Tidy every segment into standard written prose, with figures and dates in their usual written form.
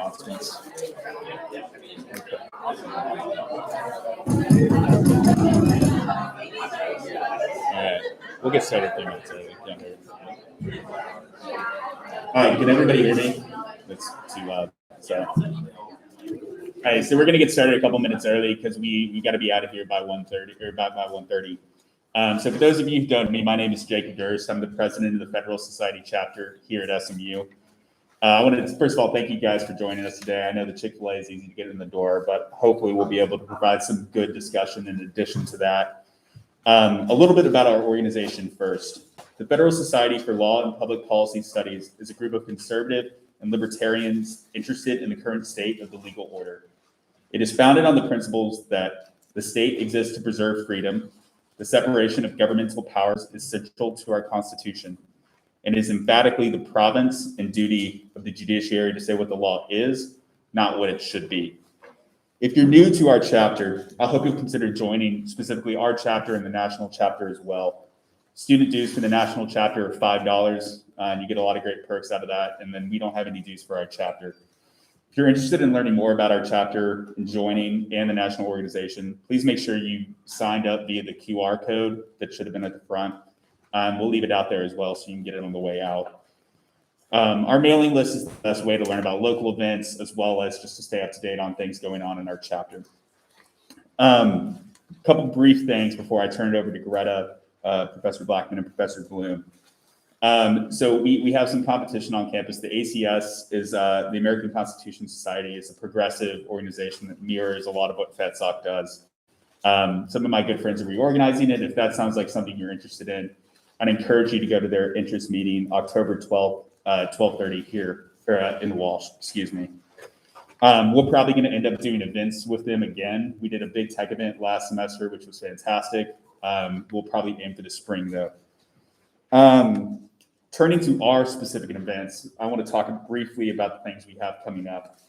announcements. All right, we'll get started 3 minutes early. All right, can everybody hear me? It's too loud. So, all right, so we're gonna get started a couple minutes early because we got to be out of here by 1:30 or by 1:30. So for those of you who don't know me, my name is Jacob Durst. I'm the president of the Federalist Society chapter here at SMU. I wanted to, first of all, thank you guys for joining us today. I know the Chick-fil-A is easy to get in the door, but hopefully we'll be able to provide some good discussion in addition to that. A little bit about our organization first. The Federalist Society for Law and Public Policy Studies is a group of conservative and libertarians interested in the current state of the legal order. It is founded on the principles that the state exists to preserve freedom, the separation of governmental powers is central to our Constitution, and is emphatically the province and duty of the judiciary to say what the law is, not what it should be. If you're new to our chapter, I hope you'll consider joining specifically our chapter and the national chapter as well. Student dues for the national chapter are $5, and you get a lot of great perks out of that, and then we don't have any dues for our chapter. If you're interested in learning more about our chapter and joining and the national organization, please make sure you signed up via the QR code that should have been at the front. We'll leave it out there as well so you can get it on the way out. Our mailing list is the best way to learn about local events as well as just to stay up to date on things going on in our chapter. A couple brief things before I turn it over to Greta, Professor Blackman, and Professor Bloom. So we have some competition on campus. The ACS is the American Constitution Society. Is a progressive organization that mirrors a lot of what FedSoc does. Some of my good friends are reorganizing it. If that sounds like something you're interested in, I'd encourage you to go to their interest meeting October 12th, 12:30 here or in Walsh, excuse me. We're probably going to end up doing events with them again. We did a big tech event last semester, which was fantastic. We'll probably aim for the spring though. Turning to our specific events, I want to talk briefly about the things we have coming up.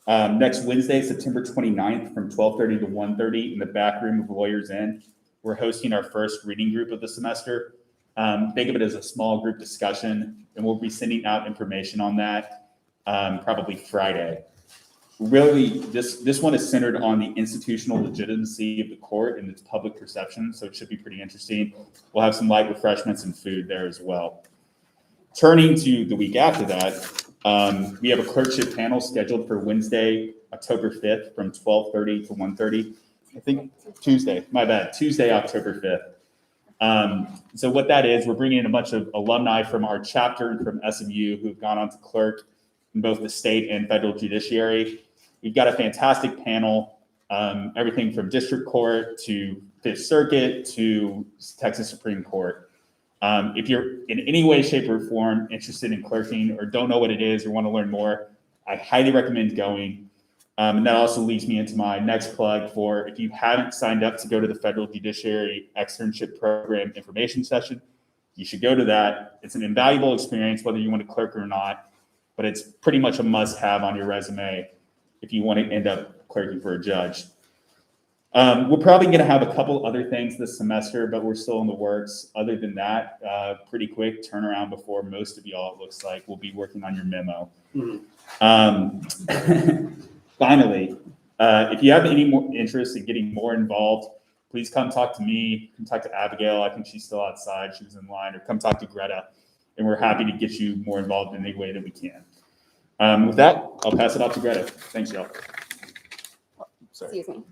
Next Wednesday, September 29th from 12:30 to 1:30 in the back room of Lawyers Inn, we're hosting our first reading group of the semester. Think of it as a small group discussion, and we'll be sending out information on that probably Friday. Really, this one is centered on the institutional legitimacy of the court and its public perception, so it should be pretty interesting. We'll have some light refreshments and food there as well. Turning to the week after that, we have a clerkship panel scheduled for Wednesday, October 5th from 12:30 to 1:30. I think Tuesday, my bad, Tuesday, October 5th. So what that is, we're bringing in a bunch of alumni from our chapter and from SMU who've gone on to clerk in both the state and federal judiciary. We've got a fantastic panel, everything from district court to Fifth Circuit to Texas Supreme Court. If you're in any way, shape, or form interested in clerking or don't know what it is or want to learn more, I highly recommend going. And that also leads me into my next plug for if you haven't signed up to go to the Federal Judiciary Externship Program information session, you should go to that. It's an invaluable experience, whether you want to clerk or not, but it's pretty much a must-have on your resume if you want to end up clerking for a judge. We're probably going to have a couple other things this semester, but we're still in the works. Other than that, pretty quick turnaround before most of y'all, it looks like, will be working on your memo. Finally, if you have any more interest in getting more involved, please come talk to me, come talk to Abigail. I think she's still outside. She was in line. Or come talk to Greta, and we're happy to get you more involved in any way that we can. With that, I'll pass it off to Greta. Thanks, y'all. Sorry. Excuse me.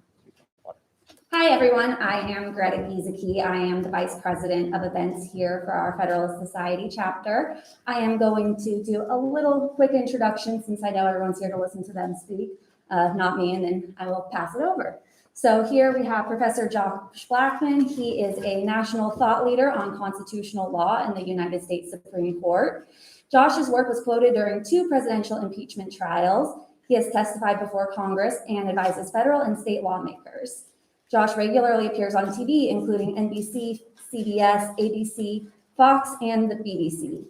Hi, everyone. I am Greta Giesecke. I am the Vice President of Events here for our Federalist Society chapter. I am going to do a little quick introduction since I know everyone's here to listen to them speak, not me, and then I will pass it over. So here we have Professor Josh Blackman. He is a national thought leader on constitutional law in the United States Supreme Court. Josh's work was quoted during 2 presidential impeachment trials. He has testified before Congress and advises federal and state lawmakers. Josh regularly appears on TV, including NBC, CBS, ABC, Fox, and the BBC.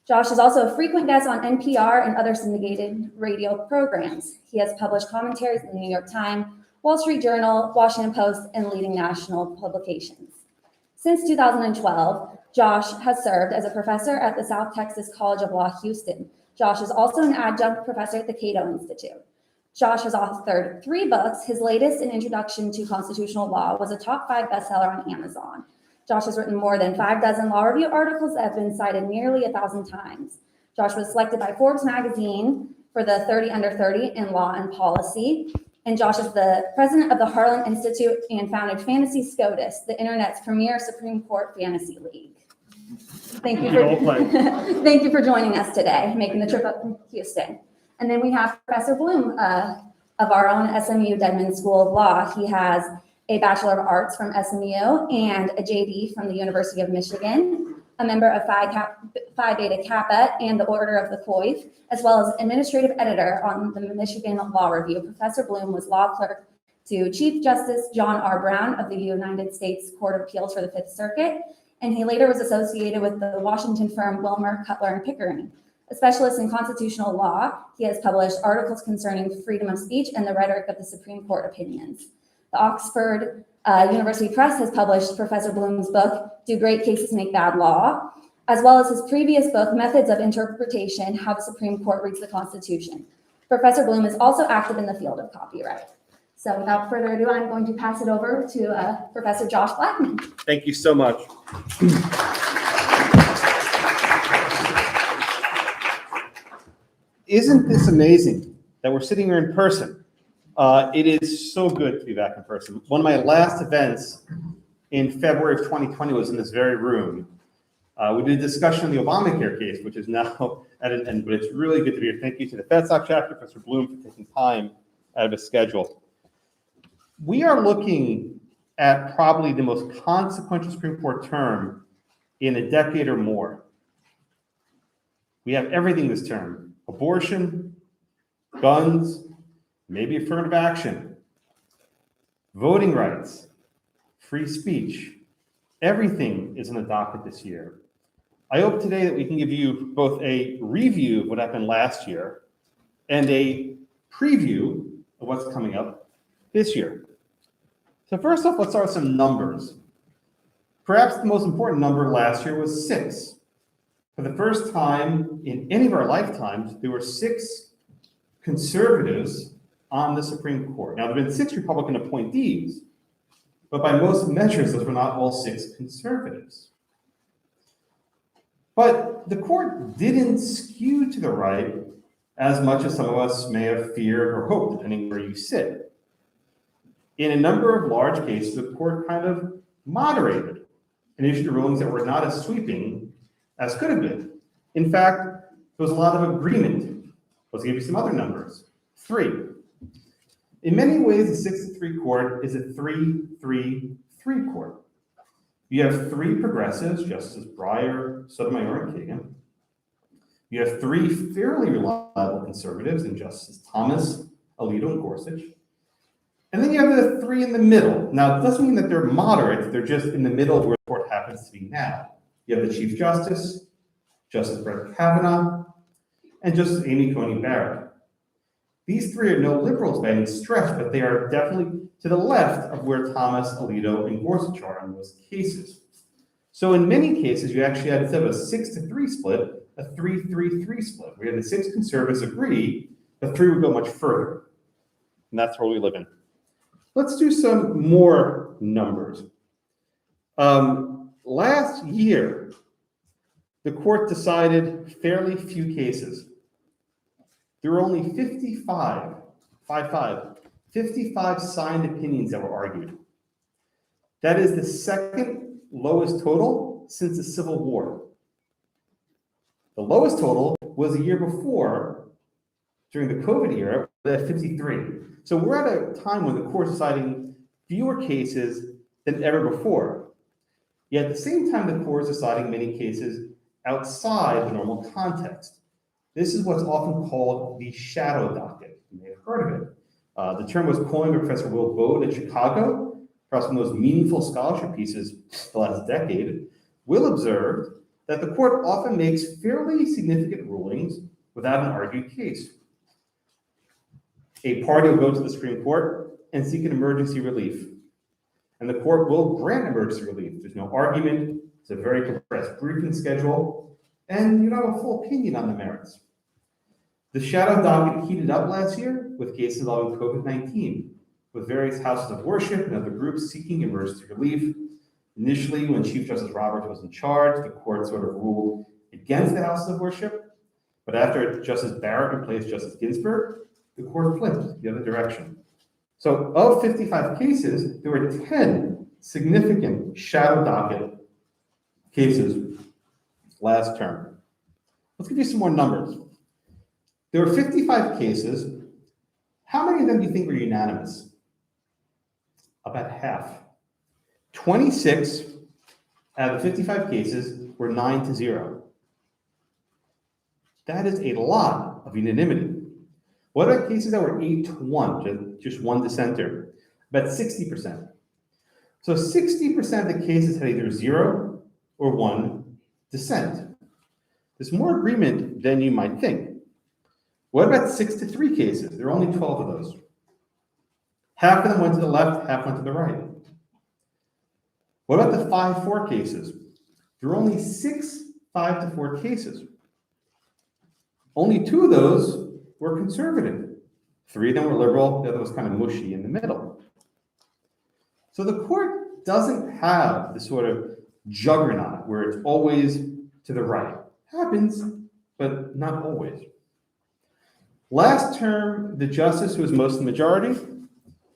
Josh is also a frequent guest on NPR and other syndicated radio programs. He has published commentaries in the New York Times, Wall Street Journal, Washington Post, and leading national publications. Since 2012, Josh has served as a professor at the South Texas College of Law, Houston, Josh is also an adjunct professor at the Cato Institute. Josh has authored 3 books. His latest, An Introduction to Constitutional Law, was a top 5 bestseller on Amazon. Josh has written more than 6 law review articles that have been cited nearly 1,000 times. Josh was selected by Forbes magazine for the 30 Under 30 in Law and Policy. And Josh is the president of the Harlan Institute and founded Fantasy SCOTUS, the internet's premier Supreme Court fantasy league. Thank you for joining us today, making the trip up from Houston. And then we have Professor Bloom of our own SMU Dedman School of Law. He has a Bachelor of Arts from SMU and a JD from the University of Michigan, a member of Phi Beta Kappa and the Order of the Coif, as well as administrative editor on the Michigan Law Review. Professor Bloom was law clerk to Chief Justice John R. Brown of the United States Court of Appeals for the Fifth Circuit, and he later was associated with the Washington firm Wilmer, Cutler, and Pickering. A specialist in constitutional law, he has published articles concerning freedom of speech and the rhetoric of the Supreme Court opinions. The Oxford University Press has published Professor Bloom's book, Do Great Cases Make Bad Law, as well as his previous book, Methods of Interpretation, How the Supreme Court Reads the Constitution. Professor Bloom is also active in the field of copyright. So without further ado, I'm going to pass it over to Professor Josh Blackman. Thank you so much. Isn't this amazing that we're sitting here in person? It is so good to be back in person. One of my last events in February of 2020 was in this very room. We did a discussion on the Obamacare case, which is now at an end, but it's really good to be here. Thank you to the FedSoc chapter, Professor Bloom, for taking time out of his schedule. We are looking at probably the most consequential Supreme Court term in a decade or more. We have everything this term: abortion, guns, maybe affirmative action, voting rights, free speech. Everything is on the docket this year. I hope today that we can give you both a review of what happened last year and a preview of what's coming up this year. So first off, let's start with some numbers. Perhaps the most important number last year was 6. For the first time in any of our lifetimes, there were 6 conservatives on the Supreme Court. Now, there have been 6 Republican appointees, but by most measures, those were not all 6 conservatives. But the court didn't skew to the right as much as some of us may have feared or hoped, depending where you sit. In a number of large cases, the court kind of moderated and issued rulings that were not as sweeping as could have been. In fact, there was a lot of agreement. Let's give you some other numbers. 3. In many ways, the 6-3 court is a 3-3-3 court. You have 3 progressives, Justices Breyer, Sotomayor, and Kagan. You have 3 fairly reliable conservatives in Justices Thomas, Alito, and Gorsuch. And then you have the 3 in the middle. Now, it doesn't mean that they're moderate, they're just in the middle of where the court happens to be now. You have the Chief Justice, Justice Brett Kavanaugh, and Justice Amy Coney Barrett. These 3 are no liberals by any stretch, but they are definitely to the left of where Thomas, Alito, and Gorsuch are in those cases. So in many cases, you actually had, instead of a 6-3 split, a 3-3-3 split, where the 6 conservatives agree, the 3 would go much further. And that's where we live in. Let's do some more numbers. Last year, the court decided fairly few cases. There were only 55 signed opinions that were argued. That is the second lowest total since the Civil War. The lowest total was the year before, during the COVID era, at 53. So we're at a time when the court's deciding fewer cases than ever before. Yet at the same time, the court is deciding many cases outside the normal context. This is what's often called the shadow docket. You may have heard of it. The term was coined by Professor Will Bode at Chicago. Perhaps one of the most meaningful scholarship pieces the last decade. Will observed that the court often makes fairly significant rulings without an argued case. A party will go to the Supreme Court and seek an emergency relief. And the court will grant emergency relief. There's no argument. It's a very compressed briefing schedule. And you don't have a full opinion on the merits. The shadow docket heated up last year with cases involving COVID-19, with various houses of worship and other groups seeking emergency relief. Initially, when Chief Justice Roberts was in charge, the court sort of ruled against the houses of worship. But after Justice Barrett replaced Justice Ginsburg, the court flipped the other direction. So of 55 cases, there were 10 significant shadow docket cases last term. Let's give you some more numbers. There were 55 cases. How many of them do you think were unanimous? About half. 26 out of the 55 cases were 9-0. That is a lot of unanimity. What about cases that were 8-1, just one dissenter? About 60%. So 60% of the cases had either 0 or 1 dissent. There's more agreement than you might think. What about 6-3 cases? There are only 12 of those. Half of them went to the left, half went to the right. What about the 5-4 cases? There are only 6 5-4 cases. Only 2 of those were conservative. 3 of them were liberal, the other was kind of mushy in the middle. So the court doesn't have the sort of juggernaut where it's always to the right. Happens, but not always. Last term, the justice who was most in the majority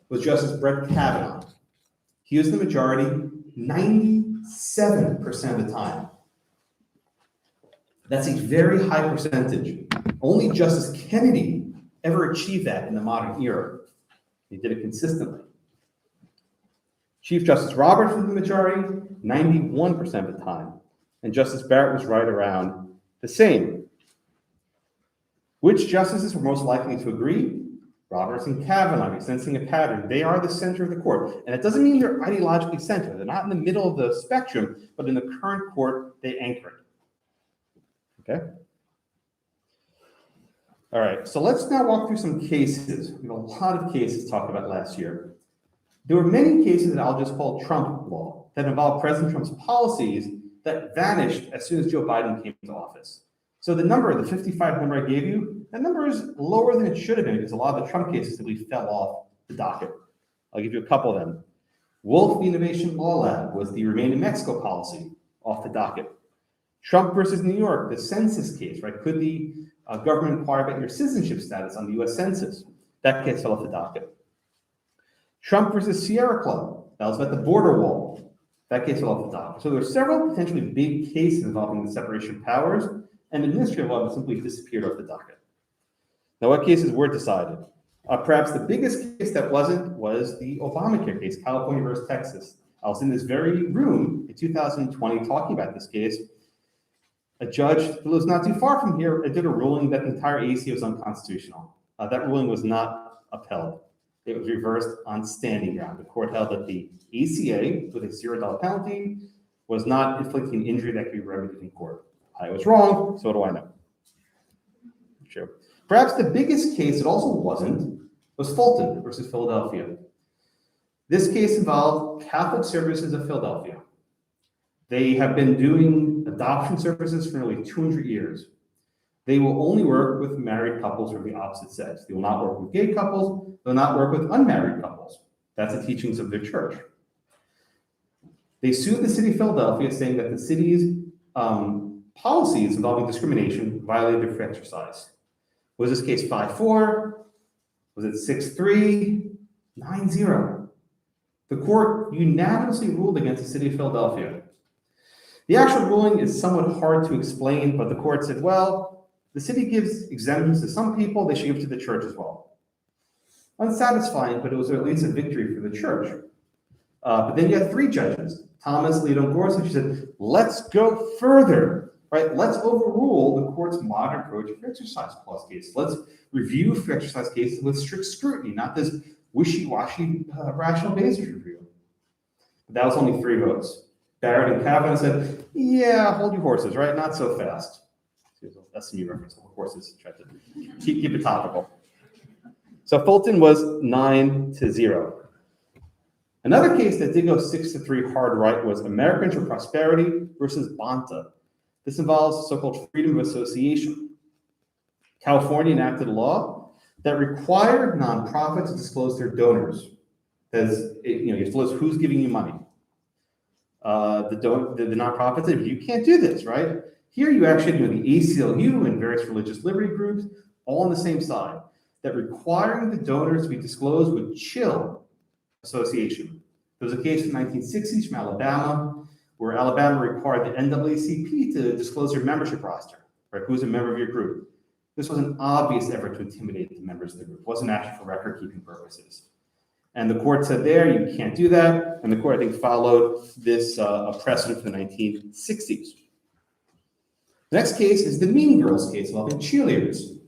was Justice Brett Kavanaugh. He was the majority 97% of the time. That's a very high percentage. Only Justice Kennedy ever achieved that in the modern era. He did it consistently. Chief Justice Roberts was the majority 91% of the time, and Justice Barrett was right around the same. Which justices were most likely to agree? Roberts and Kavanaugh, you're sensing a pattern. They are the center of the court. And it doesn't mean they're ideologically centered. They're not in the middle of the spectrum, but in the current court, they anchor it. Okay? All right, so let's now walk through some cases. We have a lot of cases talked about last year. There were many cases that I'll just call Trump law that involved President Trump's policies that vanished as soon as Joe Biden came to office. So the number, the 55 number I gave you, that number is lower than it should have been because a lot of the Trump cases simply fell off the docket. I'll give you a couple of them. Wolf, the Innovation Law Lab, was the Remain in Mexico policy off the docket. Trump versus New York, the census case, right? Could the government inquire about your citizenship status on the US Census? That case fell off the docket. Trump versus Sierra Club, that was about the border wall. That case fell off the docket. So there are several potentially big cases involving the separation of powers, and administrative law simply disappeared off the docket. Now, what cases were decided? Perhaps the biggest case that wasn't was the Obamacare case, California versus Texas. I was in this very room in 2020 talking about this case. A judge who lives not too far from here did a ruling that the entire ACA was unconstitutional. That ruling was not upheld. It was reversed on standing ground. The court held that the ACA, with a $0 penalty, was not inflicting an injury that could be remedied in court. I was wrong, so do I know. Sure. Perhaps the biggest case it also wasn't was Fulton versus Philadelphia. This case involved Catholic Services of Philadelphia. They have been doing adoption services for nearly 200 years. They will only work with married couples from the opposite sex. They will not work with gay couples. They will not work with unmarried couples. That's the teachings of their church. They sued the city of Philadelphia, saying that the city's policies involving discrimination violated their free exercise. Was this case 5-4? Was it 6-3? 9-0. The court unanimously ruled against the city of Philadelphia. The actual ruling is somewhat hard to explain, but the court said, well, the city gives exemptions to some people, they should give to the church as well. Unsatisfying, but it was at least a victory for the church. But then you had 3 judges, Thomas, Alito, and Gorsuch, who said, let's go further, right? Let's overrule the court's modern approach for exercise clause cases. Let's review for exercise cases with strict scrutiny, not this wishy-washy rational basis review. But that was only 3 votes. Barrett and Kavanaugh said, yeah, hold your horses, right? Not so fast. SMU reference, hold horses, try to keep it topical. So Fulton was 9-0. Another case that did go 6-3 hard right was Americans for Prosperity versus Bonta. This involves so-called freedom of association. California enacted a law that required nonprofits to disclose their donors. As you have to list who's giving you money. The nonprofits said, you can't do this, right? Here you actually have the ACLU and various religious liberty groups all on the same side, that requiring the donors to be disclosed would chill association. There was a case in the 1960s from Alabama, where Alabama required the NAACP to disclose their membership roster, right? Who's a member of your group. This was an obvious effort to intimidate the members of the group. It wasn't actually for record-keeping purposes. And the court said there, you can't do that. And the court, I think, followed this precedent from the 1960s. The next case is the Mean Girls case involving cheerleaders.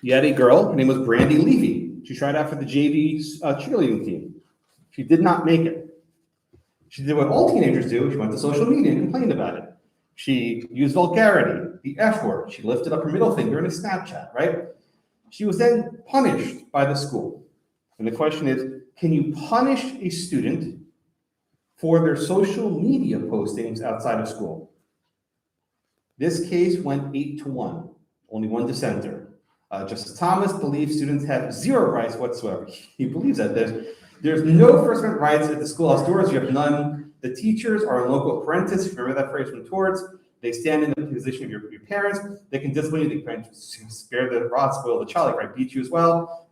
You had a girl, her name was Brandy Levy. She tried out for the JV cheerleading team. She did not make it. She did what all teenagers do. She went to social media and complained about it. She used vulgarity, the F word. She lifted up her middle finger in a Snapchat, right? She was then punished by the school. And the question is, can you punish a student for their social media postings outside of school? This case went 8-1, only one dissenter. Justice Thomas believes students have zero rights whatsoever. He believes that there's no First Amendment rights at the schoolhouse doors. You have none. The teachers are local parentis. Remember that phrase from torts. They stand in the position of your parents. They can discipline you. They can spare the rod, spoil the child. They might beat you as well.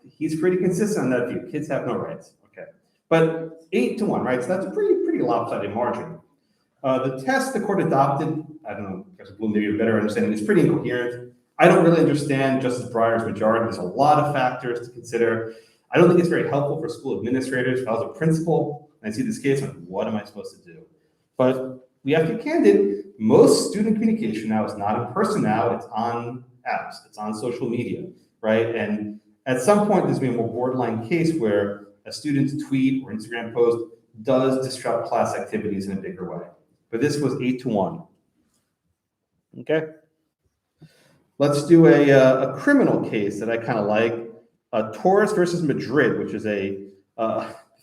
He's pretty consistent on that view. Kids have no rights. Okay, but 8-1, right? So that's a pretty lopsided margin. The test the court adopted, I don't know, Professor Bloom, maybe a better understanding, is pretty incoherent. I don't really understand Justice Breyer's majority. There's a lot of factors to consider. I don't think it's very helpful for school administrators. If I was a principal and I see this case, I'm like, what am I supposed to do? But we have to be candid. Most student communication now is not in person now. It's on apps. It's on social media, right? And at some point, there's going to be a more borderline case where a student's tweet or Instagram post does disrupt class activities in a bigger way. But this was 8-1. Okay. Let's do a criminal case that I kind of like. Torres versus Madrid, which is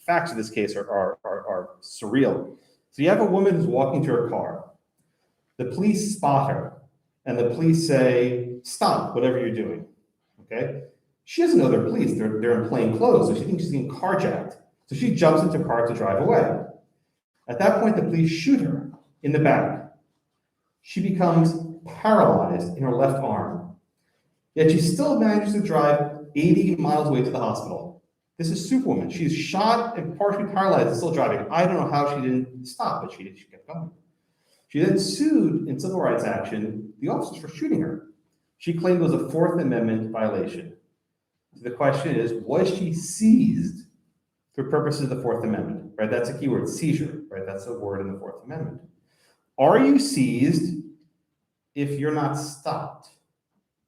facts of this case are surreal. So you have a woman who's walking to her car. The police spot her, and the police say, stop, whatever you're doing, okay? She doesn't know they're police. They're in plain clothes, so she thinks she's being carjacked. So she jumps into her car to drive away. At that point, the police shoot her in the back. She becomes paralyzed in her left arm. Yet she still manages to drive 80 miles away to the hospital. This is Superwoman. She's shot and partially paralyzed and still driving. I don't know how she didn't stop, but she kept going. She then sued in civil rights action the officers for shooting her. She claimed it was a Fourth Amendment violation. So the question is, was she seized for purposes of the Fourth Amendment? Right? That's a key word, seizure. Right? That's a word in the Fourth Amendment. Are you seized if you're not stopped?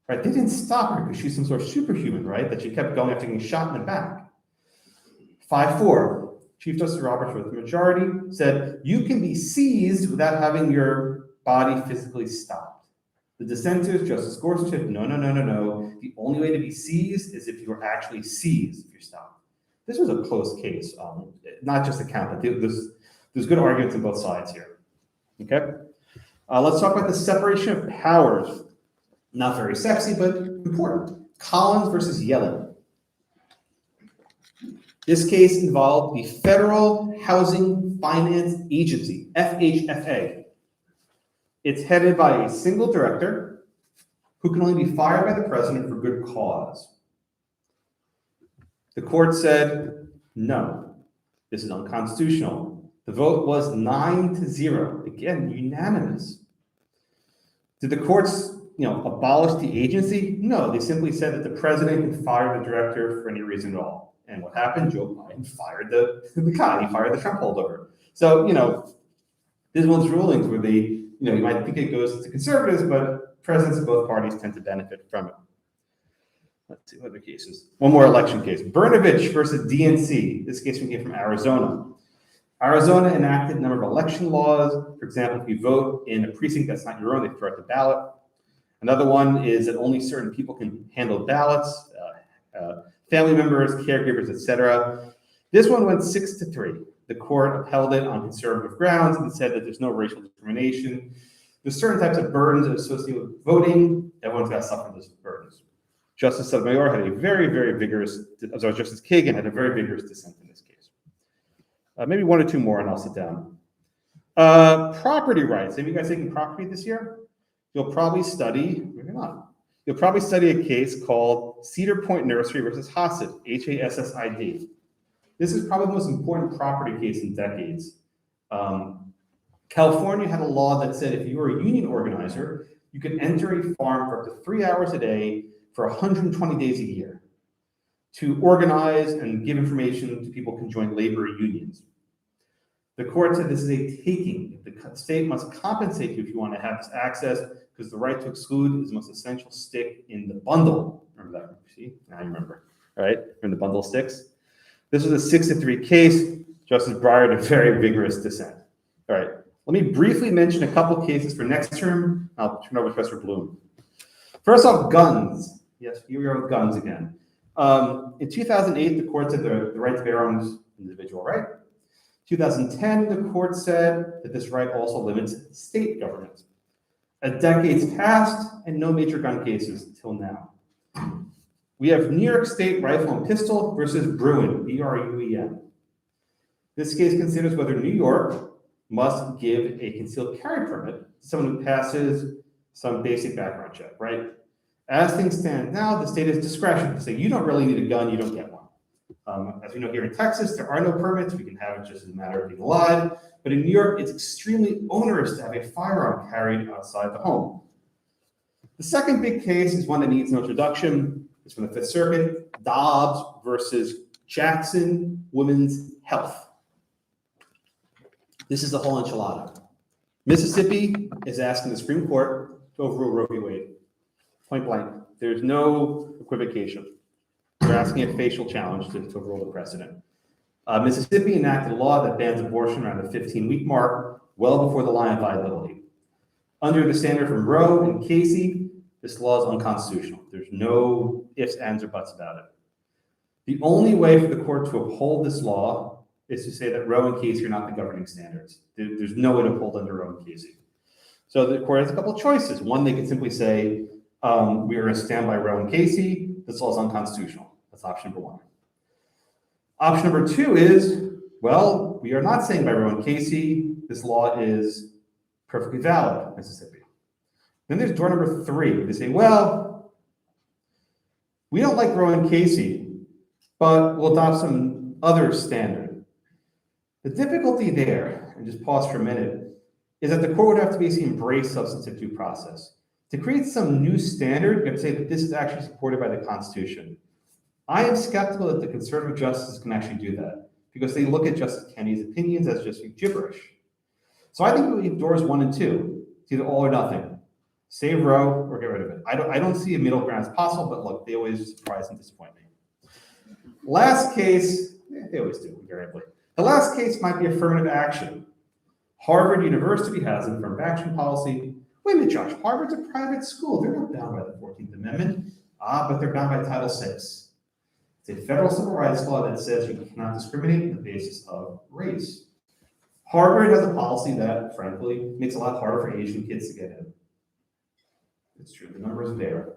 Right? They didn't stop her because she's some sort of superhuman, right? That she kept going after getting shot in the back. 5-4. Chief Justice Roberts, with the majority, said you can be seized without having your body physically stopped. The dissenters, Justice Gorsuch, said no. The only way to be seized is if you are actually seized if you're stopped. This was a close case, not just a count, but there's good arguments on both sides here. Okay, let's talk about the separation of powers. Not very sexy, but important. Collins versus Yellen. This case involved the Federal Housing Finance Agency, FHFA. It's headed by a single director who can only be fired by the president for good cause. The court said, no, this is unconstitutional. The vote was 9-0. Again, unanimous. Did the courts abolish the agency? No, they simply said that the president can fire the director for any reason at all. And what happened? Joe Biden fired the guy. He fired the Trump holdover. So, this is one of those rulings where you might think it goes to conservatives, but presidents of both parties tend to benefit from it. Let's see what other cases. One more election case. Brnovich versus DNC. This case came from Arizona. Arizona enacted a number of election laws. For example, if you vote in a precinct that's not your own, they throw out the ballot. Another one is that only certain people can handle ballots, family members, caregivers, etc. This one went 6-3. The court upheld it on conservative grounds and said that there's no racial discrimination. There's certain types of burdens associated with voting. Everyone's got to suffer those burdens. Justice Sotomayor had a very, very vigorous, Justice Kagan had a very vigorous dissent in this case. Maybe one or two more and I'll sit down. Property rights. Have you guys taken property this year? You'll probably study, maybe not. You'll probably study a case called Cedar Point Nursery versus Hasid, Hassid. This is probably the most important property case in decades. California had a law that said if you were a union organizer, you could enter a farm for up to 3 hours a day for 120 days a year to organize and give information to people who can join labor unions. The court said this is a taking. The state must compensate you if you want to have this access because the right to exclude is the most essential stick in the bundle. Remember that? See, now you remember, right? When the bundle sticks. This was a 6-3 case. Justice Breyer had a very vigorous dissent. All right, let me briefly mention a couple cases for next term. I'll turn over to Professor Bloom. First off, guns. Yes, here we are with guns again. In 2008, the court said the right to bear arms individual right. 2010, the court said that this right also limits state governments. A decade's passed and no major gun cases until now. We have New York State Rifle and Pistol versus Bruin, B-R-U-E-N. This case considers whether New York must give a concealed carry permit to someone who passes some basic background check, right? As things stand now, the state has discretion to say, you don't really need a gun, you don't get one. As we know here in Texas, there are no permits. We can have it just as a matter of being alive. But in New York, it's extremely onerous to have a firearm carried outside the home. The second big case is one that needs no introduction. It's from the Fifth Circuit, Dobbs versus Jackson Women's Health. This is the whole enchilada. Mississippi is asking the Supreme Court to overrule Roe v. Wade. Point blank. There's no equivocation. They're asking a facial challenge to overrule the precedent. Mississippi enacted a law that bans abortion around the 15-week mark, well before the line of viability. Under the standard from Roe and Casey, this law is unconstitutional. There's no ifs, ands, or buts about it. The only way for the court to uphold this law is to say that Roe and Casey are not the governing standards. There's no way to uphold under Roe and Casey. So the court has a couple of choices. One, they can simply say, we are going to stand by Roe and Casey. This law is unconstitutional. That's option number one. Option number two is, well, we are not saying by Roe and Casey, this law is perfectly valid in Mississippi. Then there's door number three. They say, well, we don't like Roe and Casey, but we'll adopt some other standard. The difficulty there, and just pause for a minute, is that the court would have to basically embrace substantive due process. To create some new standard, you have to say that this is actually supported by the Constitution. I am skeptical that the conservative justices can actually do that because they look at Justice Kennedy's opinions as just gibberish. So I think we leave doors 1 and 2. It's either all or nothing. Save Roe or get rid of it. I don't see a middle ground as possible, but look, they always surprise and disappoint me. Last case, they always do, invariably. The last case might be affirmative action. Harvard University has an affirmative action policy. Wait a minute, Josh, Harvard's a private school. They're not bound by the 14th Amendment. But they're bound by Title VI. It's a federal civil rights law that says you cannot discriminate on the basis of race. Harvard has a policy that, frankly, makes it a lot harder for Asian kids to get in. It's true, the numbers are there.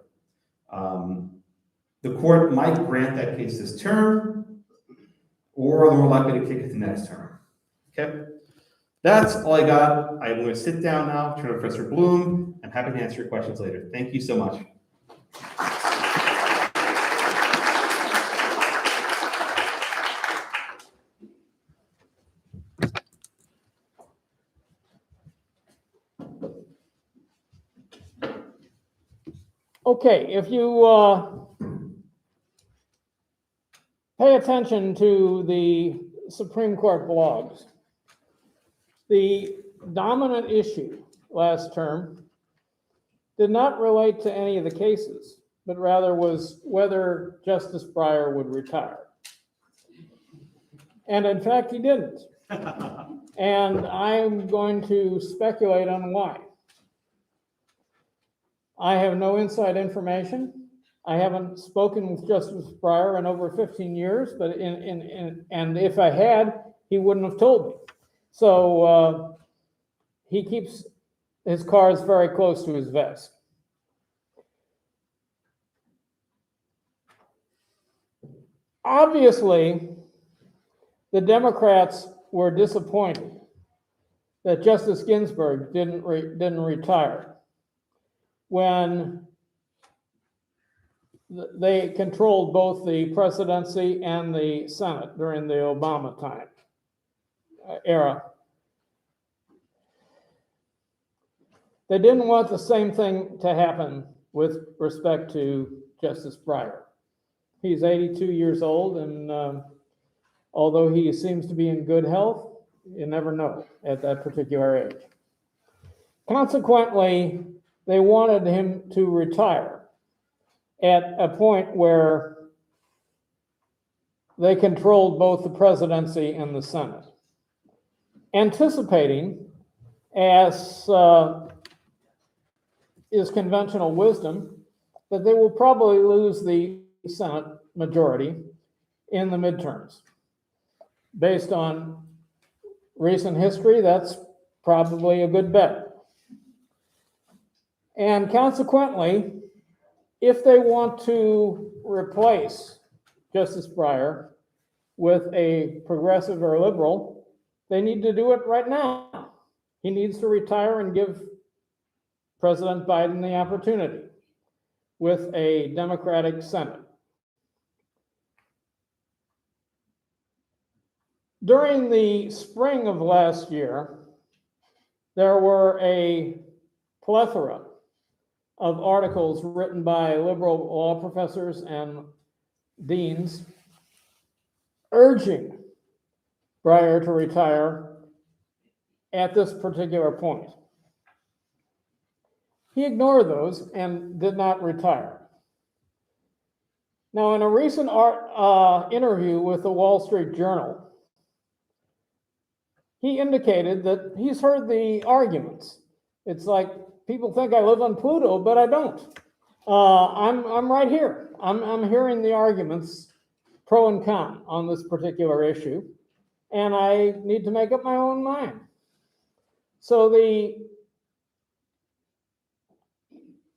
The court might grant that case this term, or they're more likely to kick it the next term. Okay? That's all I got. I'm going to sit down now, turn to Professor Bloom. I'm happy to answer your questions later. Thank you so much. Okay, if you pay attention to the Supreme Court blogs, the dominant issue last term did not relate to any of the cases, but rather was whether Justice Breyer would retire. And in fact, he didn't. And I'm going to speculate on why. I have no inside information. I haven't spoken with Justice Breyer in over 15 years, but and if I had, he wouldn't have told me. So he keeps his car is very close to his vest. Obviously, the Democrats were disappointed that Justice Ginsburg didn't retire when they controlled both the presidency and the Senate during the Obama era. They didn't want the same thing to happen with respect to Justice Breyer. He's 82 years old, and although he seems to be in good health, you never know at that particular age. Consequently, they wanted him to retire at a point where they controlled both the presidency and the Senate, anticipating, as is conventional wisdom, that they will probably lose the Senate majority in the midterms. Based on recent history, that's probably a good bet. And consequently, if they want to replace Justice Breyer with a progressive or liberal, they need to do it right now. He needs to retire and give President Biden the opportunity with a Democratic Senate. During the spring of last year, there were a plethora of articles written by liberal law professors and deans urging Breyer to retire at this particular point. He ignored those and did not retire. Now, in a recent interview with the Wall Street Journal, he indicated that he's heard the arguments. It's like, people think I live on Pluto, but I don't. I'm right here. I'm hearing the arguments, pro and con, on this particular issue, and I need to make up my own mind. So the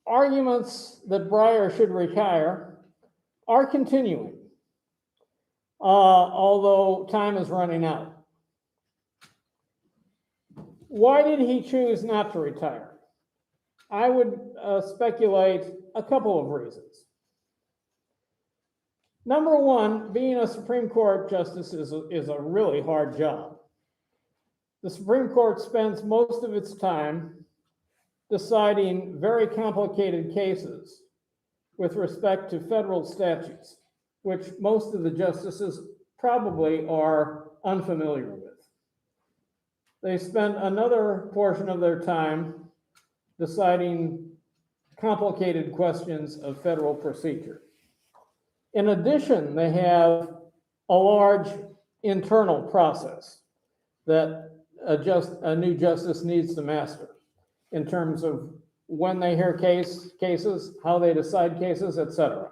arguments that Breyer should retire are continuing, although time is running out. Why did he choose not to retire? I would speculate a couple of reasons. Number one, being a Supreme Court justice is a really hard job. The Supreme Court spends most of its time deciding very complicated cases with respect to federal statutes, which most of the justices probably are unfamiliar with. They spend another portion of their time deciding complicated questions of federal procedure. In addition, they have a large internal process that a new justice needs to master in terms of when they hear cases, how they decide cases, etc.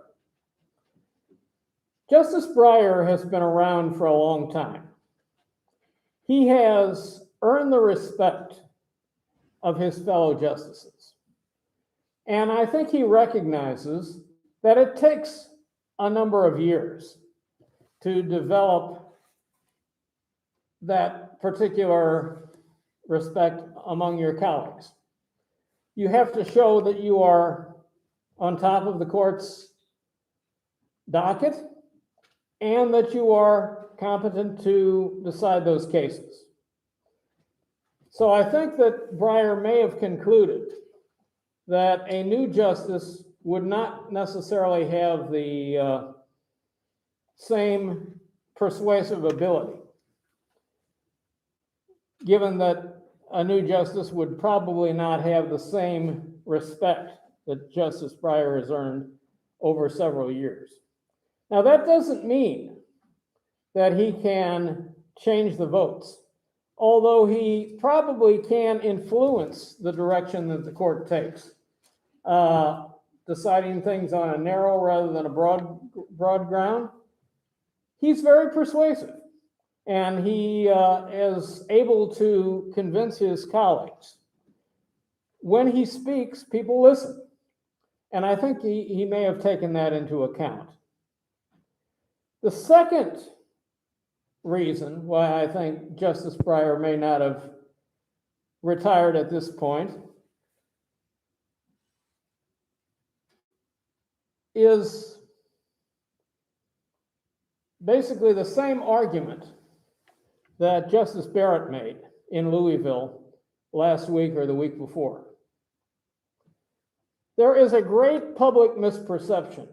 Justice Breyer has been around for a long time. He has earned the respect of his fellow justices. And I think he recognizes that it takes a number of years to develop that particular respect among your colleagues. You have to show that you are on top of the court's docket and that you are competent to decide those cases. So I think that Breyer may have concluded that a new justice would not necessarily have the same persuasive ability, given that a new justice would probably not have the same respect that Justice Breyer has earned over several years. Now, that doesn't mean that he can change the votes, although he probably can influence the direction that the court takes, deciding things on a narrow rather than a broad ground. He's very persuasive, and he is able to convince his colleagues when he speaks, people listen. And I think he may have taken that into account. The second reason why I think Justice Breyer may not have retired at this point is basically the same argument that Justice Barrett made in Louisville last week or the week before. There is a great public misperception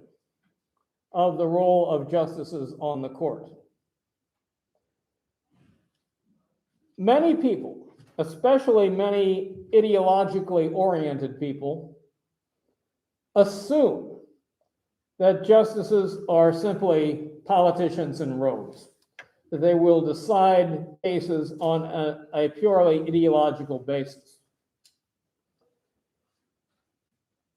of the role of justices on the court. Many people, especially many ideologically oriented people, assume that justices are simply politicians in robes, that they will decide cases on a purely ideological basis,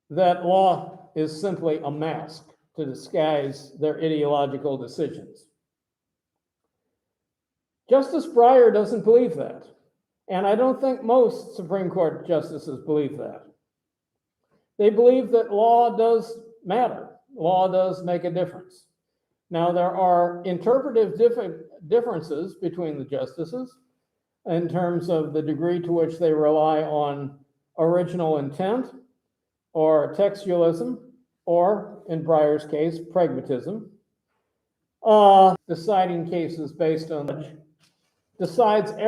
that law is simply a mask to disguise their ideological decisions. Justice Breyer doesn't believe that, and I don't think most Supreme Court justices believe that. They believe that law does matter. Law does make a difference. Now, there are interpretive differences between the justices in terms of the degree to which they rely on original intent or textualism, or in Breyer's case, pragmatism, deciding cases based on decides every